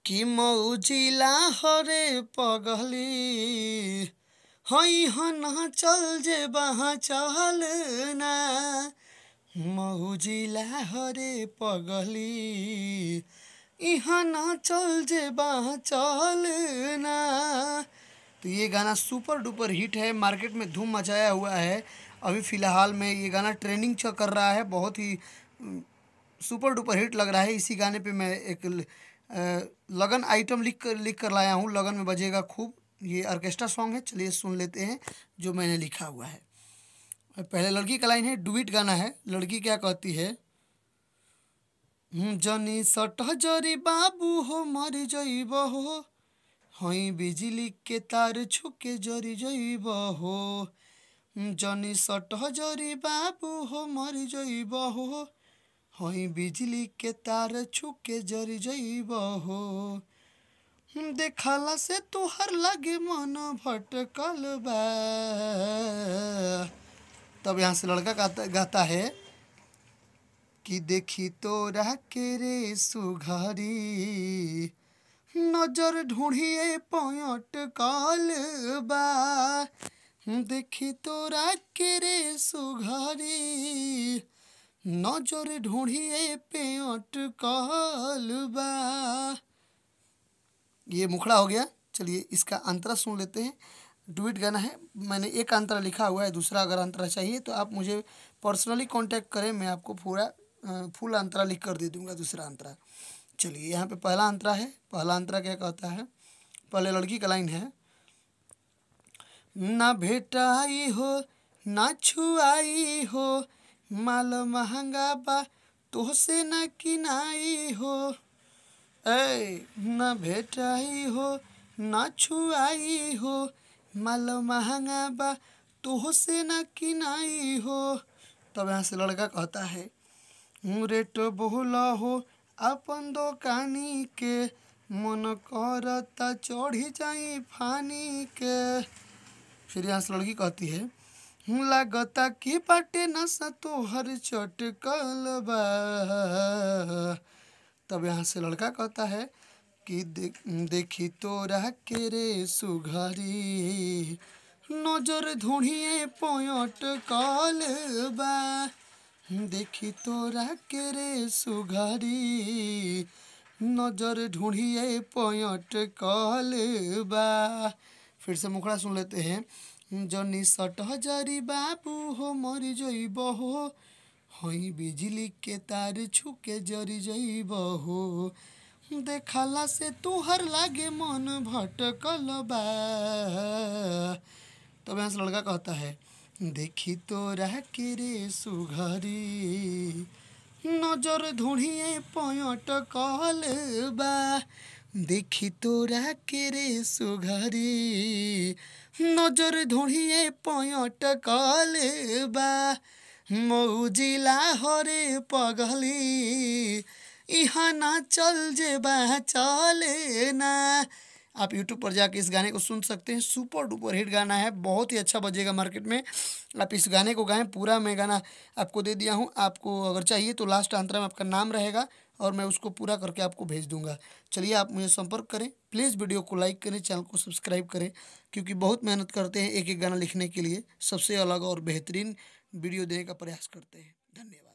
कि मौजिला हरे पगली हई हना चल जे बहा चल ना मौजिला हरे पगली इहाँ ना चल जे बहा चल ना। तो ये गाना सुपर डुपर हिट है, मार्केट में धूम मचाया हुआ है। अभी फ़िलहाल में ये गाना ट्रेंडिंग कर रहा है, बहुत ही सुपर डुपर हिट लग रहा है। इसी गाने पे मैं एक लगन आइटम लिख कर लाया हूँ, लगन में बजेगा खूब। ये ऑर्केस्ट्रा सॉन्ग है, चलिए सुन लेते हैं जो मैंने लिखा हुआ है। पहले लड़की का लाइन है, डुइट गाना है। लड़की क्या कहती है, जनी सट जरी बाबू हो मर जइब हो, हई बिजली के तार छुके जरी जइब हो। जनी सट जरी बाबू हो मर जइब हो, हई बिजली के तार छुके जरी जइब हो। देखला से तोहर लगे मन भटकल बा। तब यहाँ से लड़का गाता है कि देखी तोरा के रे सुघरी, नजर ढूंढिए पयट कल बा। देखी तोरा के रे सुघरी, नजर ढूंढिए पेट कल बा। ये मुखड़ा हो गया। चलिए इसका अंतरा सुन लेते हैं। डुइट गाना है, मैंने एक अंतरा लिखा हुआ है, दूसरा अगर अंतरा चाहिए तो आप मुझे पर्सनली कांटेक्ट करें, मैं आपको पूरा फुल अंतरा लिख कर दे दूंगा, दूसरा अंतरा। चलिए यहाँ पे पहला अंतरा है। पहला अंतरा क्या कहता है, पहले लड़की का लाइन है, ना भेटाई हो ना छुआई हो, माल महंगा बा तोहसे ना किनाई हो। ऐ ना भेटाई हो ना छुआई हो, माल महंगा बा तोहसे ना किनाई हो। तब यहाँ से लड़का कहता है, रेट बोला हो अपन दुकानी के, मन करता चढ़ी जाई फानी के। फिर यहाँ से लड़की कहती है, लागता कि बाटे नशा तोहर चटकल बा। तब यहाँ से लड़का कहता है कि देखी तोरा के रे सुघरी, नजर ढूंढिए पयट कल बा। देखी तोरा के रे सुघरी, नजर ढूंढिए पयट कल बा। फिर से मुखड़ा सुन लेते हैं, जनी सट जरी बाबू हो मर जइब हो, हई बिजली के तार छुके जरी जइब हो। देखला से तोहर लागे मन भटकल बा। तब यहाँ से लड़का कहता है, देखी तोरा के रे सुघरी, नजर ढूंढिए पयट कल बा। देखी तोरा के रे सुघरी, नजर ढूंढिए पयट कल बा। मौजिला हरे पगली, इहाँ ना चल जे बा चले ना। आप YouTube पर जाके इस गाने को सुन सकते हैं, सुपर डुपर हिट गाना है, बहुत ही अच्छा बजेगा मार्केट में। आप इस गाने को गाएं, पूरा मैं गाना आपको दे दिया हूं। आपको अगर चाहिए तो लास्ट अंतरा में आपका नाम रहेगा और मैं उसको पूरा करके आपको भेज दूंगा। चलिए आप मुझे संपर्क करें, प्लीज़ वीडियो को लाइक करें, चैनल को सब्सक्राइब करें, क्योंकि बहुत मेहनत करते हैं एक एक गाना लिखने के लिए। सबसे अलग और बेहतरीन वीडियो देने का प्रयास करते हैं। धन्यवाद।